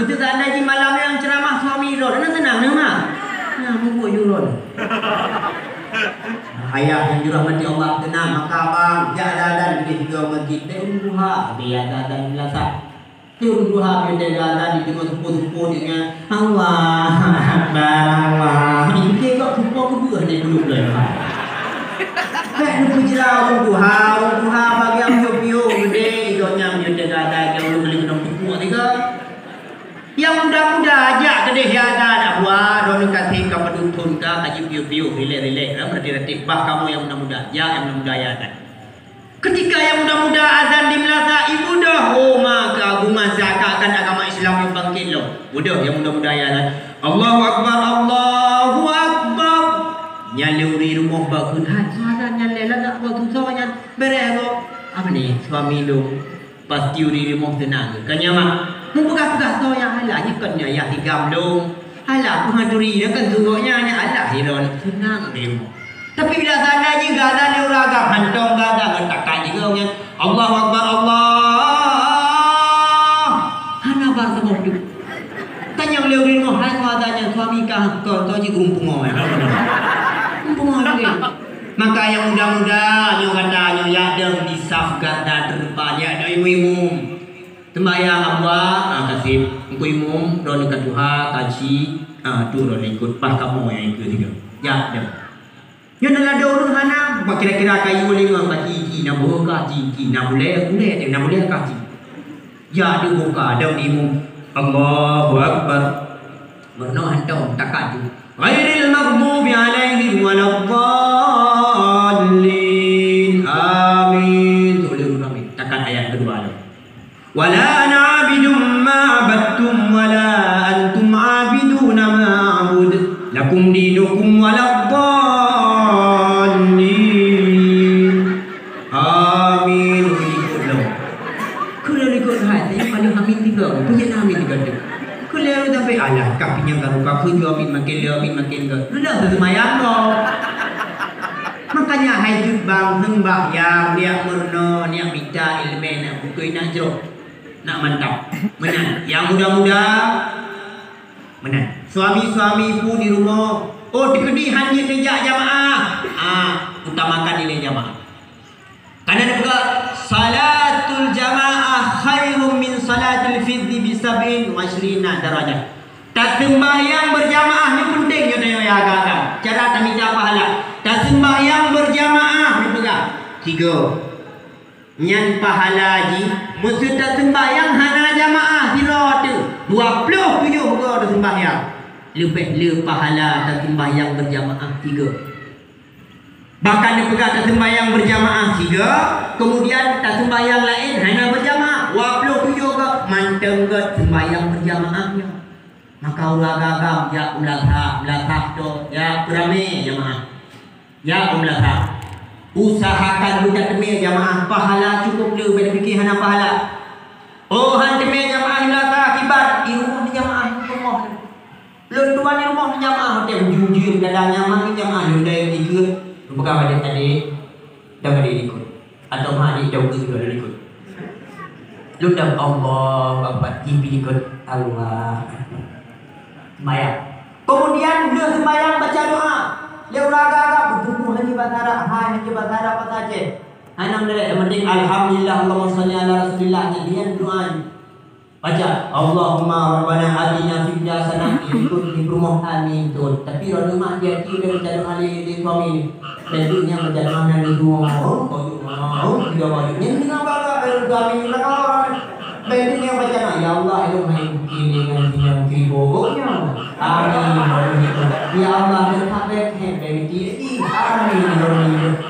Betul tak ada di malam yang ceramah suami Ron. Nak tenang nama. Nah, buku Ron. Ayah yang dirahmati Allah tenang. Maka abang, ya ada di tiga masjid. Duha, dia ada biasa. Duha dia ada di tengah sepuh-sepuh dengan Allah Akbar Allah. Ini kok sepuh kedua ni belum dah. Kan pujilah Duha bagi yang piu-piu gede idoknya dia ada yang belum beli minum sepuh ni ke. Yang muda-muda ajak kedih ada nak buat orang kasih kamu duntun ke kaji piu-piu relax-relax berarti bah kamu yang muda-muda ya yang muda ya kan. Ketika yang muda-muda azan di Melaka ibu dah maka agama zakatkan agama Islam yang bangkit loh. Mudah yang muda-muda ya kan. Allahu Akbar Allahu Akbar. Nyaluri rumah bakun hat azan nyalela nak buat susahnya berero. Apa ni suami lu pasti uri rumah tenang kan ya mak. Mempegang-pegang tu yang halah ikannya ya tigam dong. Halah penghaduri dia kan suruhnya hanya halah hiron senang dia. Tapi bila sana je gada dia uragam hantong gada ngetakan juga yang Allahu Akbar Allah. Hana bar semua tu. Tanya beliau di rumah hai suadanya suami kah tu je gumpung ya. Gumpung dia. Maka yang muda-muda yang katanya ya ada di saf garda terdepannya ada ibu-ibu. Tembayang abah kasih engkau imum ron dekat Tuhan kaji tu ron ikut bah kamu yang ikut juga ya dah yang ada orang hana kira-kira kayu boleh ngam kaji nak buka kaji nak boleh nak boleh kaji ya dia buka ada imum Allahu Akbar berno hantam takkan tu ghairil maghdubi alaihim waladdallin amin tu boleh amin takkan ayat kedua tu ولا أنا عابد ما عبدتم ولا أنتم عابدون ما أعبد لكم دينكم ولا الضالين آمين Kula likut hati paling amin tiga punya amin tiga tu kula dah sampai alah kapinya garu kaku tu amin makin ke dah semayang kau. Makanya hai bang sembah yang dia murno dia minta ilmu nak buku nak jeruk nak mantap menang yang muda-muda menang suami-suami pun di rumah dikedi hanya kerja jamaah utamakan nilai jamaah karena ada juga salatul jamaah khairum min salatul fidhi bi 27 darajah tak sembahyang berjamaah ni penting ya agak cara tak minta pahala tak sembahyang berjamaah ni pegang 3 nyan pahala ji maksud tak sembahyang hana jamaah sila tu 27 muka ada sembahyang lebih pahala tak sembahyang berjamaah 3 bahkan dia pegang tak sembahyang berjamaah 3 kemudian tak sembahyang lain hana berjamaah 27 ke manteng ke sembahyang berjamaahnya maka ulah gagam ya ulah tu ya beramai jamaah ya ulah usahakan budak temui jamaah pahala cukup dia bila fikir hana pahala han temui jamaah ilaka akibat di rumah ni jamaah rumah tuan di rumah ni jamaah hotel jujur dalam nyaman ni jamaah dia yang ikut bukan adik-adik dan adik ikut atau adik jauh juga ada ikut lu dah Allah bapak tipi ikut Allah sembahyang kemudian dia sembahyang baca doa dia uraga betul haji batara haji batara apa saja anam dia yang penting alhamdulillah Allahumma shalli ala rasulillah dia doa baca Allahumma rabbana atina fid hasanah ikut di rumah amin tu tapi rumah dia kira baca doa di suami dan dunia baca doa di rumah dia wajib ni ngapa kami nak baik yang baca ya Allah ilmu ini dengan kibognya amin ya Allah sampai dari diri amin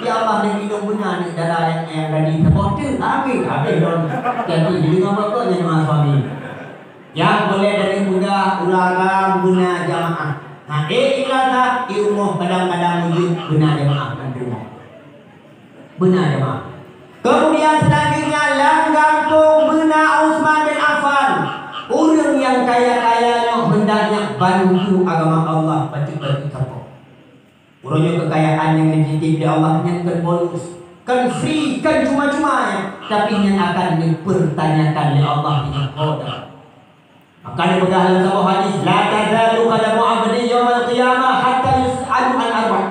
ya Allah dan hidup benar ni darah yang dari terpoten amin jadi dengan apa yang suami yang boleh dari muda ulaga guna jamaah ilata di rumah kadang-kadang wujud benar jamaah dan rumah benar jamaah kemudian selanjutnya langgang benar Utsman bin Affan orang yang kaya-kayanya hendaknya bantu agama Allah baca-baca siapa orangnya kekayaan yang legitim di Allah yang bonus kan free kan cuma-cuma tapi yang akan dipertanyakan oleh Allah yang qadar Maka dia pegang dalam sebuah hadis, la tazalu qadamu 'abdin yaumil qiyamah hatta yus'alu an arba'.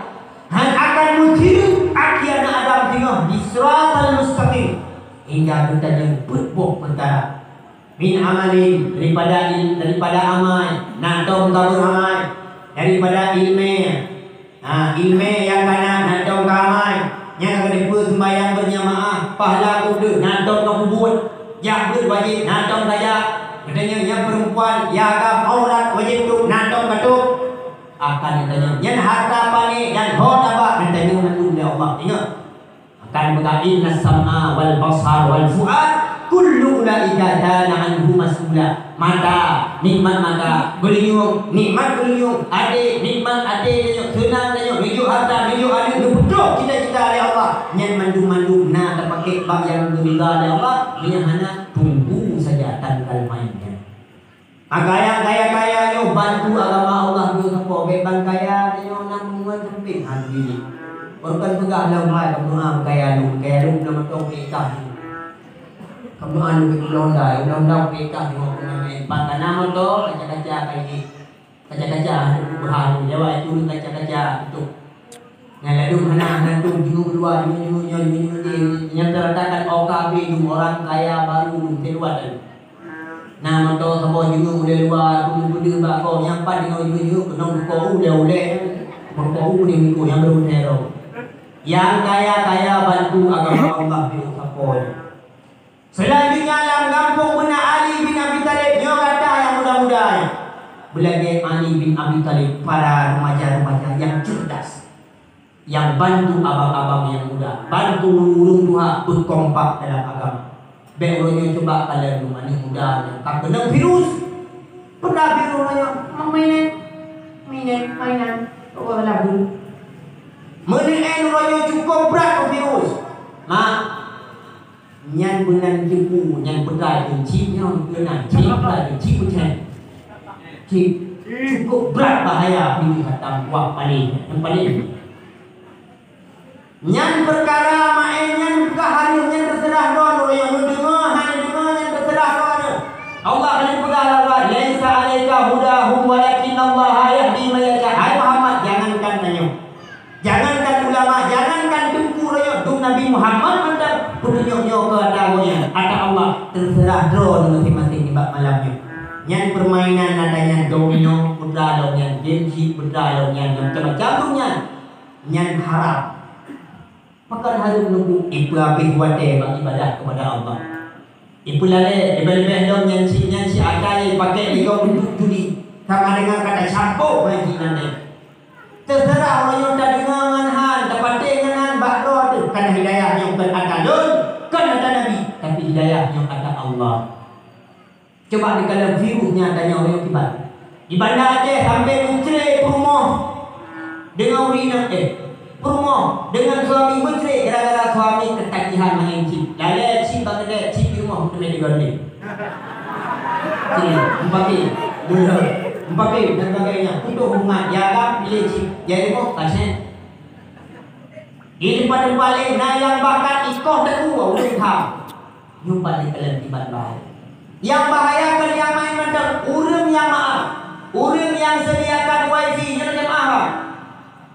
Han akan muncul akhirnya Adam tengah di siratal mustaqim hingga bertanya berbuk perkara min amalin daripada amal nak tahu tahu amal daripada ilmu ilmu yang kana nak tahu amal yang ada sembahyang berjamaah pahala kuda nak tahu kau buat yang berwajib nak tahu daya katanya yang perempuan yang agam aurat wajib tu nak tahu katuk akan ditanya yang harta panik dan hot apa ditanya dengan Allah ingat akan berkata sam'a wal basar wal fuad kullu ulaika kana anhu mas'ula. Mata nikmat mata beliung nikmat beliung adik nikmat adik dia senang dia hidup harta hidup ada betul cita-cita oleh Allah yang mandum-mandum nak terpakai bab yang berbeza oleh Allah dia hanya tunggu saja tanggal mainnya. Kaya yo bantu agama Allah yo apa beban kaya yo nang muat sempit hati. Bukan pegang dalam hal doa kaya lu nama tong nikah. Kamu anu ke Belanda nikah tengok dengan pangkat nama tu kaca-kaca kayak kaca-kaca berharu Jawa itu kaca-kaca itu. Yang lalu mana tu minggu kedua minggu yang terletakkan OKB orang kaya baru keluar tu. Nama tu semua juga udah luar benda bakau yang empat dengan juga kena kau udah berkau di minggu yang baru teror. Yang kaya bantu agama Allah di Sapoi. Selanjutnya dalam kampung benar Ali bin Abi Talib dia kata yang muda-muda belajar Ali bin Abi Talib para remaja-remaja yang cerdas yang bantu abang-abang yang muda bantu urung Tuhan berkompak dalam agama. Beurangnya coba kalian rumah ni muda yang tak kena virus pernah virusnya mainan orang lagu menilai royo cukup berat virus mak nyan bulan tipu nyan pegai chipnya bulan chip pegai chip punya chip cukup berat bahaya pilih hatam buah paling yang paling nyan perkara main nyan hari nyan terserah royo yang mendengar hanya dengar nyan terserah royo Allah akan pegang lawat laisa alaika hudahum walakin Allah yahdi man yasha. Hai Muhammad jangankan tanya jangankan ulama, jangankan dengku raya duk Nabi Muhammad anda petunjuknya ke adanya ada Allah terserah drone masing-masing di bab malamnya. Yang permainan adanya domino berdalam yang gensi berdalam yang macam-macam yang harap. Maka harus menunggu ibu api kuatnya bagi ibadah kepada Allah. Ibu lale lebih-lebih dong yang si akai pakai ligau untuk judi sama dengan kata campur lagi nanti. Terserah orang yang tak dengar han dapat dengan bakro tu kan hidayah yang beradalun kan ada Nabi tapi hidayah yang ada Allah. Coba di dalam virusnya tanya orang tiba di bandar Aceh sampai menceri rumah dengan urina rumah dengan suami menceri gara-gara suami ketagihan main chip lale chip pakai chip di rumah kena diganding mula pakai dan sebagainya untuk hubungan jaga pilih chip jadi kok kasih ini pada balik na yang bakat ikoh teku udah ham jumpa di dalam tibat bahaya yang bahaya kan yang main macam urang yang maaf urang yang sediakan wifi yang jemaah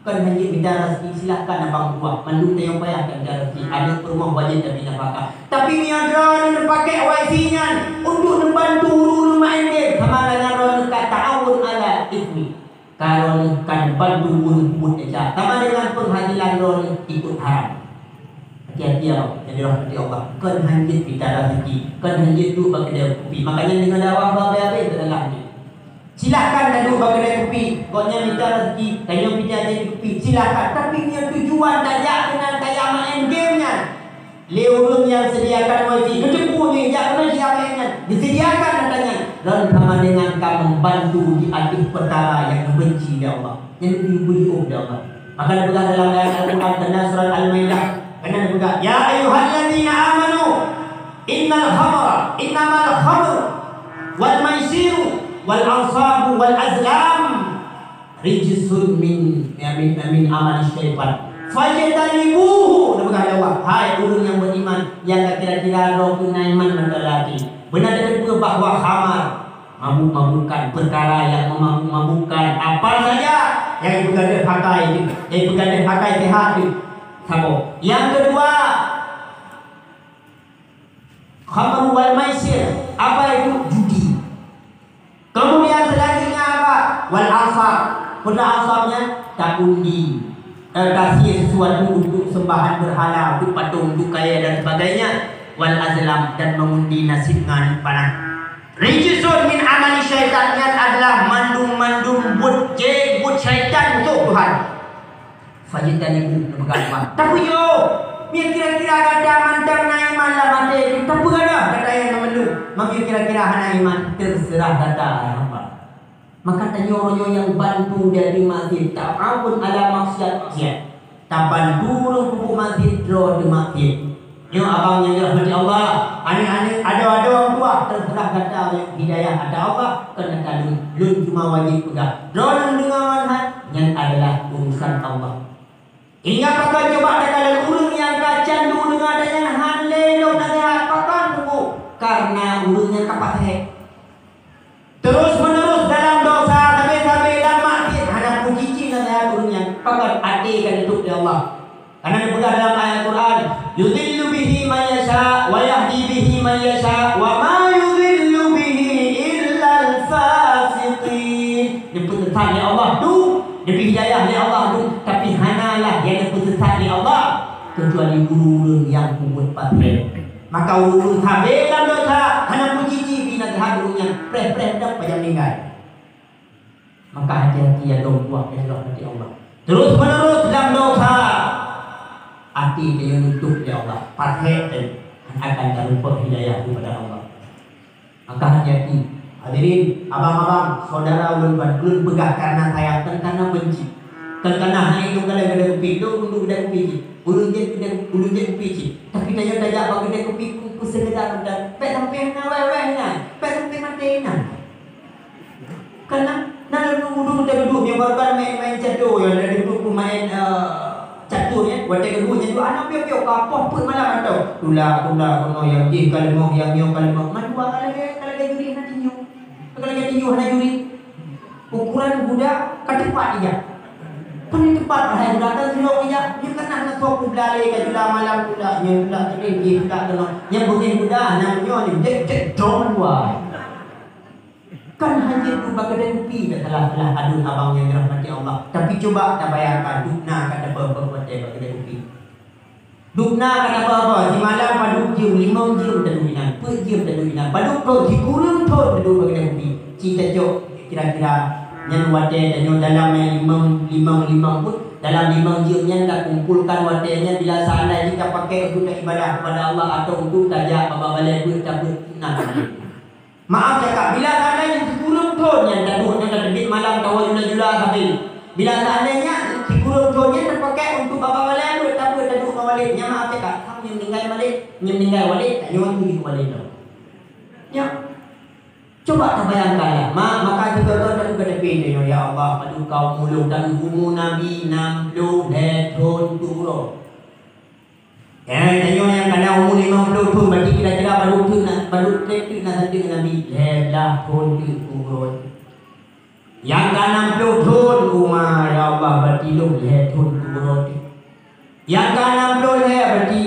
kan hanya bicara silahkan abang buah mandu yang payah kan rezeki ada rumah wajib tapi nafkah tapi niaga ni pakai wifi nya untuk membantu rumah ende sama dengan orang kata ta'awun ala ismi kalau kan bantu urut aja sama dengan penghasilan orang ikut haram hati-hati ya jadi rahmat Allah kan hanya bicara rezeki kan hanya tu bagi dia kopi makanya dengan dakwah apa-apa itu dalam ni silakan dulu bagi dia kopi koknya minta rezeki kayu pinjam jadi kopi silakan tapi dia tujuan daya dengan daya main gamenya leurung yang sediakan wifi kedepu ni jangan siapa yang disediakan katanya dan sama dengan kamu membantu di atas perkara yang membenci dia Allah yang diberi dia Allah maka dia berkata dalam ayat Al-Quran tanda surat Al-Maidah kena berkata ya ayyuhalladzina amanu innamal khamr wal maisiru wal ansabu wal azlam rijsun min amal syaitan fajtanibuhu. Dia berkata Allah hai orang yang beriman yang kira-kira roh iman mendelati benar dan kedua bahawa khamar mabuk-mabukan, perkara yang memabuk-mabukkan, apa saja yang berganda pakai sehat itu. Sabo. Yang kedua, khamru wal maisir, apa itu? Judi. Kemudian selanjutnya apa? Wal ansab. Pada ansabnya tak undi, kasih sesuatu untuk sembahan berhala, untuk patung, untuk kaya dan sebagainya. Wal azlam, dan mengundi nasib dengan panah. Rijisun min amali syaitan, yang adalah mandum-mandum but syaitan untuk Tuhan. Fajitan ibu berkata, tapi yo, biar kira-kira kata mantap na iman lah mati, tapi ada kata yang memeluk, maka kira-kira hana iman terserah kata apa. Maka tanyo yang bantu dari masjid, tak ampun ala maksiat, tak bantu untuk masjid draw di masjid. Yo abang yang dirahmati Allah, aneh-aneh ada orang tua terserah kata hidayah ada Allah, kena kalung lun cuma wajib pegang. Drone dengan manhaj yang adalah urusan Allah. Ingat pakai coba ada kalian urung yang kacan dulu dengan adanya hanlelo nasihat pakai buku karena urungnya kapasih. Terus menerus dalam dosa sampai dan maksiat ada puji nasihat urungnya pakai atikan itu ya Allah. Karena dibuka dalam ayat Quran, yudhillu bihi man yasha wa yahdi bihi man yasha wa ma yudhillu bihi illa al-fasiqin. Dipersesat oleh Allah tu, diberi hidayah oleh Allah tu, tapi hanalah yang dipersesat oleh Allah kecuali guru yang membuat pasir. Maka guru habis dalam dosa, hana puji bina terhadapnya, preh-preh dah pada meninggal. Maka hati-hati ya dong buat hati Allah. Terus menerus dalam dosa, hati dia nutup ya Allah, pasir akan terlupa hidayah kepada Allah. Maka hati-hati. Hadirin, abang-abang, saudara ulun pegah karena sayang, karena benci. Karena hanya itu kalau kopi itu untuk kedai kopi. Ulun je kopi. Tapi tanya bagi kedai kopi ku sekedar dan pek sampai na pek sampai mati na. Karena dulu yang baru kan main catur yang dari dulu main catur ya, buat keduanya dua anak piau kapok pun malam atau tula kono yang di kalau yang kalau mana kalau juri nanti nyu. Kalau tinju hanya juri ukuran budak ketepat dia. Paling tepat lah datang silong dia. Dia kena nak sok belale ke jula malam pula nya pula tertinggi pula tengok. Yang bunyi budak namanya ni dek drone wah. Kan hanya tu bagai kopi dah salah adun abang yang dirahmati Allah. Tapi coba kita bayangkan dukna kata apa-apa bagai kopi. Dukna kata apa-apa di malam paduk jiu 5 jiu teduinan, 4 jiu teduinan. Paduk tu dikurung tu tedu bagai kopi. Cita jok kira-kira yang wadah dan dalam limang pun dalam 5 jiu yang dah kumpulkan wadahnya bila seandainya kita pakai untuk ibadah kepada Allah atau untuk tajak baba balai buat cabut nak. Maaf cakap, bila seandainya dikurung tu yang dah terbit malam tahu jula sampai. Bila seandainya dikurung tu yang terpakai untuk baba balai buat cabut dah duduk balik. Yang maaf cakap, kamu yang meninggal balik tak nyuruh pergi balik tu. Ya. Coba terbayangkanlah, maka juga kau tak pilih ya Allah, padu kau mulung dan gumu Nabi namlu heton turo. Tanya yang kena umur 50 tu, berarti kira-kira baru tu nak nanti Nabi lelah ton turo. Yang kena 60 ton umar ya Allah, berarti lu heton turo. Yang kena 60 berarti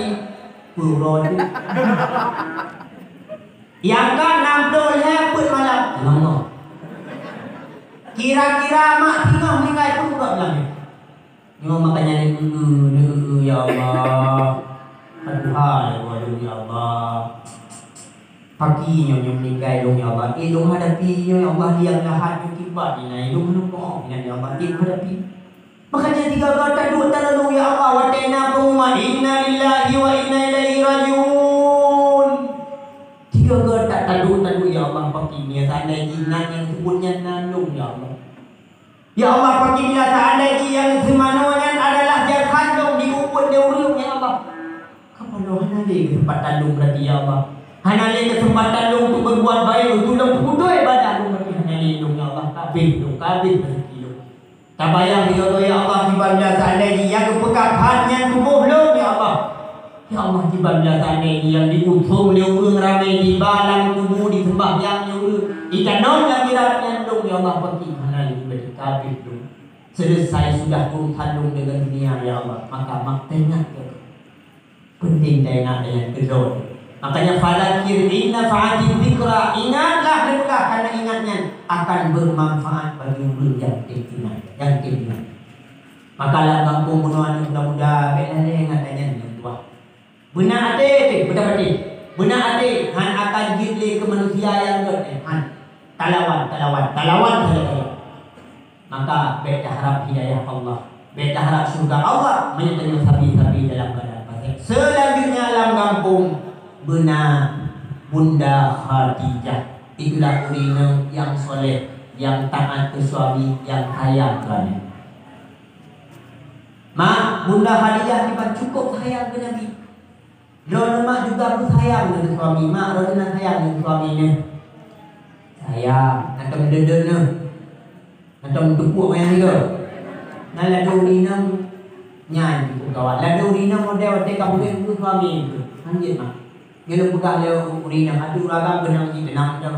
turo. Yang kan 60 pun malam Allah. Kira-kira mak tengah meninggal pun buka bilang ni. Makanya ni ya Allah. Aduh ya Allah. Paginya yang meninggal dong ya Allah. Dong hadapi ya Allah yang lahat yang kibat ni. Dong menunggu ya Allah. Hadapi. Makanya 3 kata dua tolong ya Allah. Wa ta'ina quma inna lillahi wa inna ilaihi rajiun. Tiga tak tadu ya Allah pakai ni seandainya ingat yang sebutnya nalung ya Allah. Ya Allah pakai bila seandainya yang semananya adalah jasad dong diukur dia urut ya Allah. Kapan lo hana le kesempatan dong berarti ya Allah. Hana le kesempatan dong untuk berbuat baik untuk dong putus ibadah dong berarti hana le dong ya Allah kabeh rezeki dong. Tak bayang ya Allah bila seandainya yang kepekatannya tubuh lo ya Allah. Ya Allah di bawah sana ini yang diusung oleh orang ramai di balang tubuh di sembahyang yang Ikan non yang dirawat nyandung ya Allah pergi mana ini kafir tu. Selesai sudah urusan dengan dunia ya Allah, maka tengok penting tengok dengan kedua. Makanya falakir inna fa'ati dzikra, ingatlah dengar karena ingatnya akan bermanfaat bagi mulut yang ingat. Maka lah kampung bunuhan muda-muda benar ingatnya yang tua. Benar hati, benar hati han akan jidli ke manusia yang han talawan saja. Maka beta harap hidayah Allah, beta harap surga Allah menyertai sapi-sapi dalam keadaan baik. Selanjutnya dalam kampung benar Bunda Khadijah, itulah urina yang soleh, yang taat ke suami, yang sayang kerana. Mak Bunda Khadijah kita cukup sayang ke Nabi. Lalu mak juga bersayang dengan suami. Mak Rodina sayang dengan suaminya. Sayang, atau mendedena, atau mendepuk yang dia. Nah lalu urina nyanyi pun kawan. Lalu urina model kamu dengan suami itu. Anjir mak. Dia pegang dia urina adu ragam benang ni benang dah.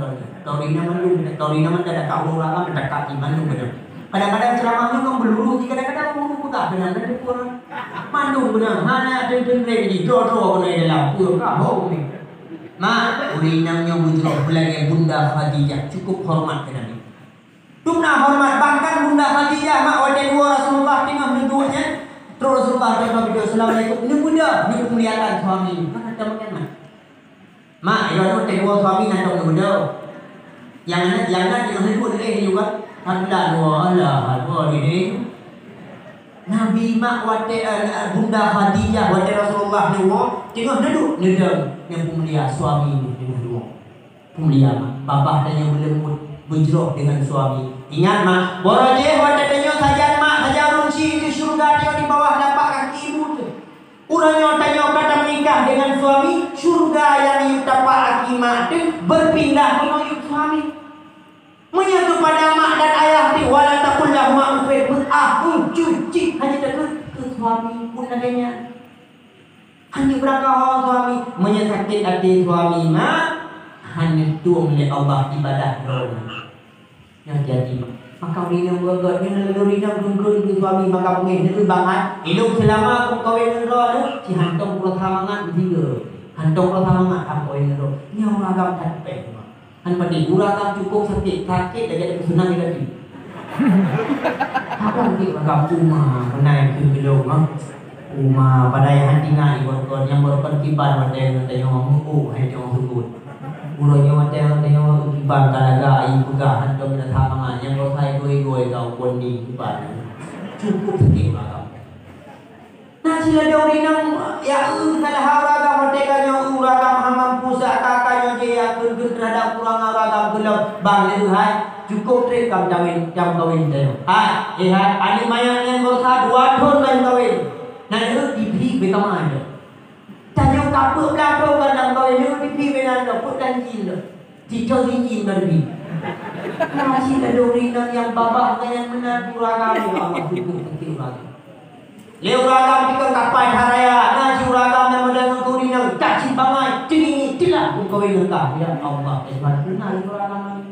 Urina mana ada kau ragam dekat di mana benar. Kadang-kadang ceramahnya kan berluru, kadang-kadang berluru pegang benang ada pun mandu benang. Mana ada ni dro kena dalam pur kau ni. Mak urinanya bujur belanja Bunda Khadijah cukup hormat ke Nabi. Tuna hormat bahkan Bunda Khadijah mak wajah dua Rasulullah tengah menduduknya. Terus Rasulullah SAW Assalamualaikum. Ini Bunda, ini kemuliaan suami. Mana ada makan mak? Mak, itu kedua suami nanti Bunda. Yang nak duduk ni juga. Allah ini. Nabi mak wajah Bunda Khadijah wajah Rasulullah ni tengah duduk yang pemulia suami ni dua. Pemulia mak. Bapa dan yang berlembut berjeruk dengan suami. Ingat mak, borojeh wajah tanya saja mak saja rumsi di syurga dia di bawah lapak kaki ibu tu. Urangnya tanya kata menikah dengan suami, syurga yang dapat kaki mak tu berpindah menuju suami. Menyatu pada mak dan ayah di wala takullah mak ufid cuci hanya dekat ke suami pun adanya. Hanya berangkat suami menyakit hati suami mak hanya tuang oleh Allah ibadah doa yang jadi maka rina beragaknya lalu rina berungkul ke suami maka pengen itu banget hidup selama aku kawin dengan si hantong pulau samangat bertiga hantong pulau samangat aku kawin dengan nyawa agam capek han pati uragam cukup sakit dah jadi kesenang dia tadi apa nanti agam cuma menaik ke gedung Uma pada yang hati ngai buat yang berperkiban pada yang tengok hai tengok sebut uronya pada tengok kiban talaga ai pegah hantu dah samangan yang berkai goi kau pun di kiban cukup sakit agam. Nah sila daurinang ya salah haragam merdekanya uragam hamam pusat kakaknya dia kerja terhadap kurang haragam gelap bang hai cukup trip kam jam kawin dia. Hai ani mayang yang berkah dua tahun kan kawin. Nah itu dipi bekam ada. Tanya kapuk kapuk kadang kawin itu dipi benar put dan jin dah. Cicau jin berbi. Masih ada daurinang yang babak yang benar uragam ya Allah cukup sakit uragam. Leuragam dikau kapai haraya, nasi uragam yang mendengar daurinang tak simpangai, tinggi tidak pun kawin engkau ya Allah. Tuhan benar uragam.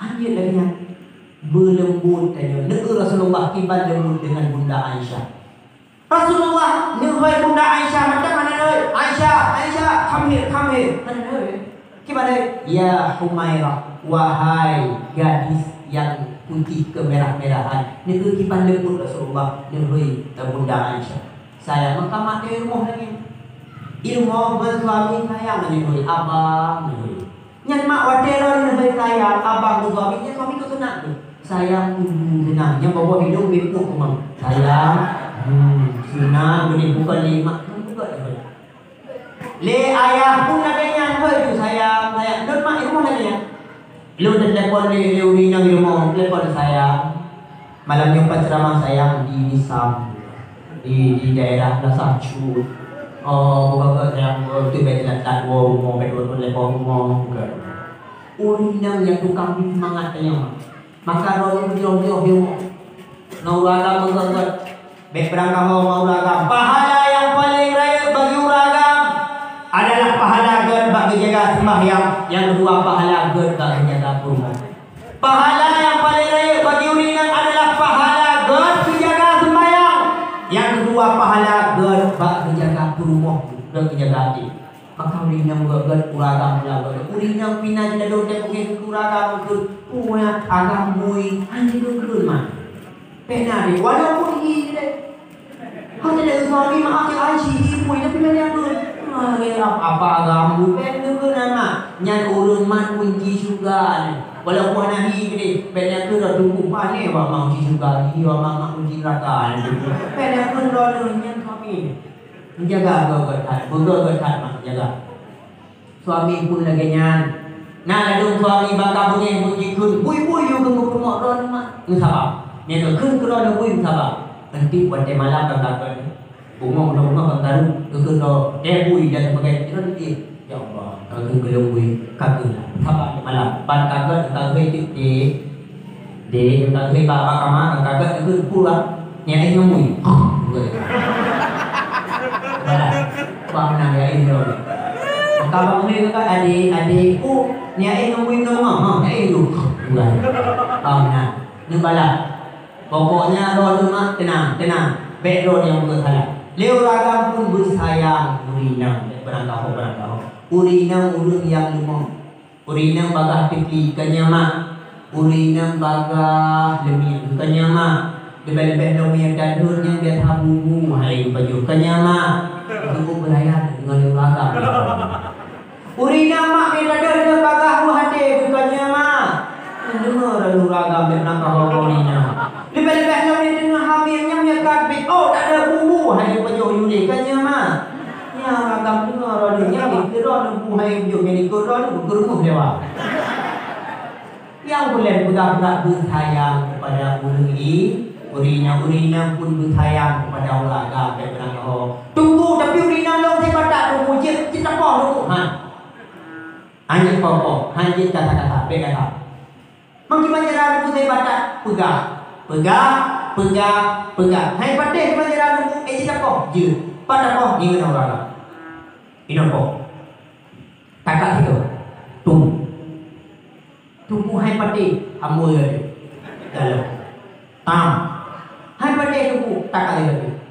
Hanya dengan berlembut tanya. Negeri Rasulullah kibat lembut dengan Bunda Aisyah. Rasulullah negeri Bunda Aisyah macam mana oi? Aisyah, come here. Mana oi? Kibat oi? Ya Humairah, wahai gadis yang putih kemerah-merahan. Negeri kibat lembut Rasulullah negeri Bunda Aisyah. Saya maka mak di rumah lagi. Ilmu bersuami sayang negeri abang negeri. Yang mak wateran lebih sayang abang tu suaminya suami tu senang tu sayang senang yang bawa hidung bepuk memang sayang senang beri bukan lima juga le ayah pun adanya tu sayang dan mak ibu lagi ya lu dah telepon le urina di rumah telepon sayang malam yang ceramah sayang di Nisam di daerah Lasacu. Oh, bukan yang tu betul mau betul lepon mau bukan. Urinang yang tukang semangat tanya. Maka roh dia nauraga mengangkat berangkat mau uragam. Pahala yang paling raya bagi uragam adalah pahala gerd bagi jaga sembahyang. Yang kedua pahala gerd bagi pahala yang paling raya bagi urinang adalah pahala God menjaga sembahyang. Yang kedua pahala God menjaga rumah dan menjaga hati. Maka urinang God kuragam lah. Urinang pindah di dalam tempat kuragam ke punya agam mui hanya dulu mah. Pernah deh walaupun ini deh. Hanya ada suami mak asyik asyik mui tapi mana pun. Apa agam bukan dulu nama. Nyan urun man kunci juga. Walaupun nahi gede, banyak tu dah tunggu panen awak mau kunci juga, awak mau kunci neraka. Banyak pun dah nyan kami. Menjaga berkat, menjaga. Suami pun lagi nyan. Nah, lalu suami bakal bunyi kunci kun, bui you kena kumok ron mak. Ngusapa? Ni tu kun ron bui ngusapa? Nanti pada malam kakak ni, kumok kakak tu kena bui dan sebagainya. Nanti ya Allah, kalau belum bui kakak apa malam ban kakak kakak itu de kakak bapak kama kakak itu pulang nyai ngomui bang nang ya ini loh kalau ngomui kakak adikku nyai ngomui ngomong nyai itu bukan bang nang ni bala pokoknya roh rumah tenang background yang berhala leu ragam pun bersayang urinang berangkau urinang urung yang lemah urinang bagah pikli kanyama urinang bagah lemih kanyama lebih-lebih lemih dadun yang biasa bubu hai baju kanyama itu berayat dengan ulaga urinang mak dadun bagah hati kanyama dengar ulaga benar kau urinang lebih-lebih lemih dengan hamilnya mekat oh tak ada bubu hai baju yuli kanyama yang agam dengar orang yang kira buhay juga ni kira berkerumun dewa. Yang boleh budak-budak bersayang kepada urina pun bersayang kepada ulaga dan berangkau. Tunggu tapi urina lo saya baca tunggu je kita kau tunggu. Hanya kau hanya kata-kata berkata. Bagaimana cara saya baca pegang. Hai pandai bagaimana cara kita kau je pada kau ingin ulaga. Inoko takak itu tunggu hai pati amul dalam tam hai pati tunggu takak itu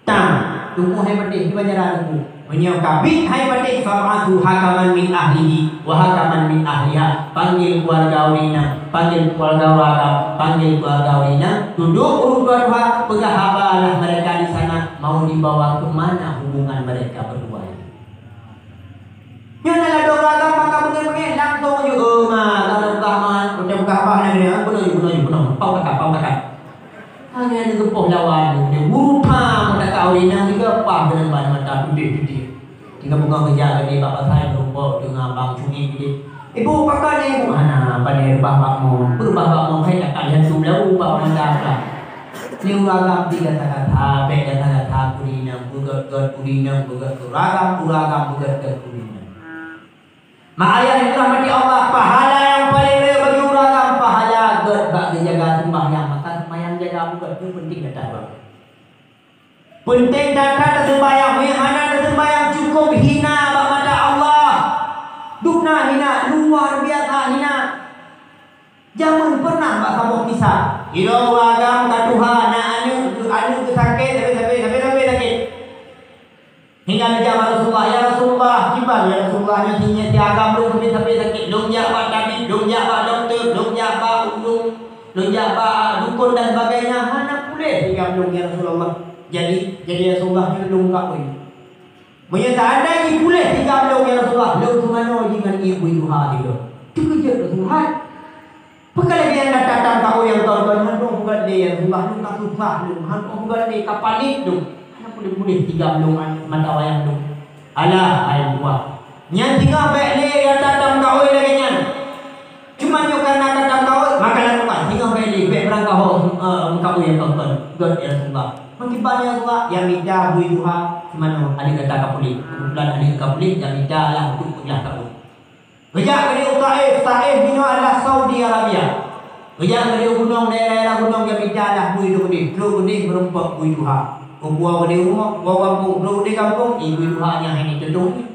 tam tunggu hai pati di banjaran tunggu menyau kabit hai pati fa'atu hakaman min ahlihi wa hakaman min ahliha panggil keluarga urina panggil keluarga warga panggil keluarga urina duduk urut dua pegahabalah mereka di sana mau dibawa ke mana hubungan mereka berdua. Nyo na lado raga maka bengen langsung yo kalau kaman udah buka ni puno pau kakak hanya ada gepoh lawan dia burupa mata kau ni nang juga apa dengan ban mata putih tinggal bunga kerja ni bapak saya berupa dengan bang cumi gitu ibu pakai ni ibu mana pada bapak mau hai tak kalian sudah ubah mata ni uragam tiga kata kurina bugat kurina bugat uragam bugat kurina. Ma'ayah yang dirahmati Allah, pahala yang paling raya bagi uragam, pahala God bagi jaga sembahyang. Maka sembahyang jaga God itu penting datang. Penting datang sembahyang. Mana sembahyang cukup hina mata Allah. Dukna hina, luar biasa hina. Jangan pernah bak kamu kisah. Ilo uragam ke Tuhan, anu kesakit, sampai sakit. Hingga jawab Rasulullah, ya Rasulullah, gimana ya Rasulullah nantinya tiagam lu sampai sakit, lu jawab tadi, lu jawab dokter, lu jawab ulung, lu jawab dukun dan sebagainya, mana boleh tiga lu ya Rasulullah. Jadi Rasulullah lu enggak boleh. Menyatakan ada yang boleh tiga lu ya Rasulullah, lu mana dengan ibu Tuhan itu. Itu kerja Tuhan. Perkara dia nak datang kau yang tonton, hantu bukan dia Rasulullah, lu tak susah lu, hantu bukan dia kapan itu. Boleh tiga belum mata wayang tu. Alah ayam buah. Yang tiga baik le yang datang kau lagi nyan. Cuma nyo karena datang kau makanan rumah tiga baik le baik berangkau kau yang tonton. God ya Rasulullah. Mengkibarnya Rasulullah yang minta bui duha mana ada kata kapuli. Kebetulan ada kapuli yang minta lah untuk punya kau. Kerja dari Taif ini adalah Saudi Arabia. Kerja dari gunung daerah gunung yang minta lah bui duha. Berumpak bui duha. Buah di rumah, buah kampung, belum di kampung, ibu hanya ini tentu.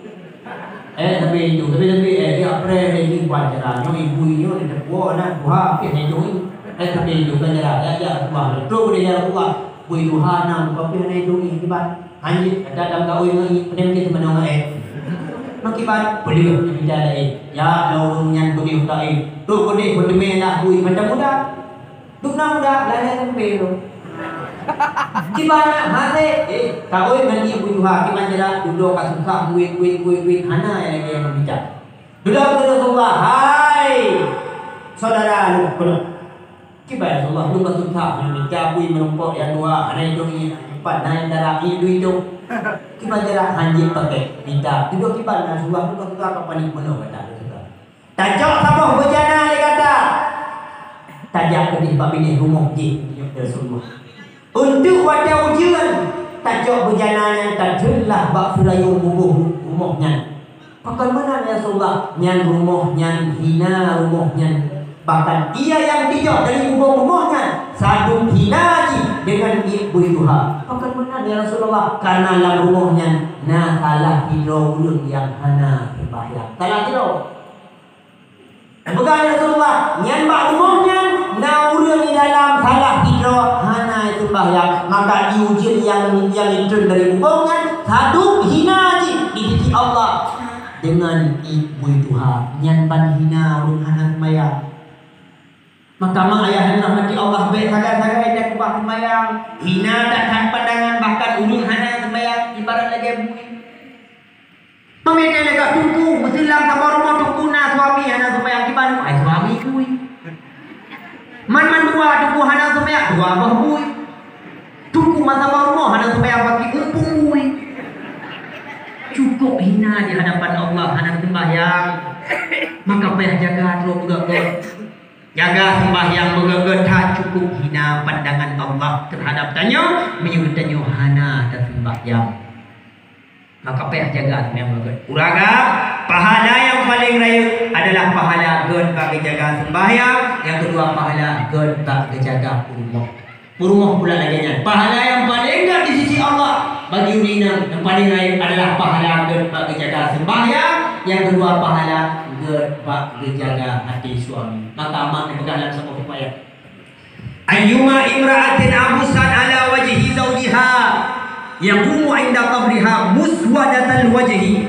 Tapi dia pray lagi wajar. Yang ibu-ibu ni dah buat nak buat ke itu. Tapi itu kan dia buat. Terus dia buat. Bui Tuhan nam tapi ni itu ni kibat. Hanya ada kau ini penyakit mana Makibat beliau bicara ya lorongnya beliau tak tu boleh berdemi nak bui macam muda tu nak muda lain pelo kibana hati kau nanti bui Tuhan kibana jadi duduk kat suka bui hana yang bicara duduk semua hai saudara lu kibana semua lu kat suka bicara bui menumpuk yang dua hana itu empat naik darah itu kita jarak hanjit pakai minta duduk kita nak suah tu apa panik penuh kata tajak sama bejana dia kata tajak ke di bini rumah je semua untuk wadah ujian tajak bejana yang tajulah bak surayu rumahnya pakai mana ya Rasulullah nyan rumah nyan hina rumah nyan bahkan ia yang dijauh dari rumahnya sadung hina dengan ibu Tuhan. Pakai benar ya Rasulullah karena dalam rumahnya nah salah hidro ulun yang hana berbahaya. Salah hidro. Bukan Rasulullah yang bak rumahnya nah ulun di dalam salah hidro hana itu bahaya. Maka diujian yang itu dari rumahnya sadung hina di sisi Allah dengan ibu Tuhan yang ban hina ulun hana berbahaya. Maka ayah rahmati Allah baik sagai-sagai dan kubah sembahyang hina tak tahan pandangan bahkan ulun hana sembahyang ibarat lagi bui pemikiran agak tunggu bersilang sama rumah tunggu na suami hana sembahyang kiban ai suami bui man dua tunggu hana sembahyang dua abah bui tunggu masa rumah hana sembahyang bagi umpung bui cukup hina di hadapan Allah hana sembahyang maka payah jaga terus jaga sembahyang bergeget tak cukup hina pandangan Allah terhadap tanya menyebutnya hana dan sembahyang maka payah jaga sembahyang bergeget uraga pahala yang paling raya adalah pahala gen bagi jaga sembahyang yang kedua pahala gen bagi jaga purumah pula lagi pahala yang paling enggak di sisi Allah bagi urina yang paling raya adalah pahala gen bagi jaga sembahyang yang kedua pahala bagi jaga hati suami maka amat dipegang sama supaya ayyuma imra'atin abusan ala wajhi zawjiha yaqumu inda qabriha muswadatal wajhi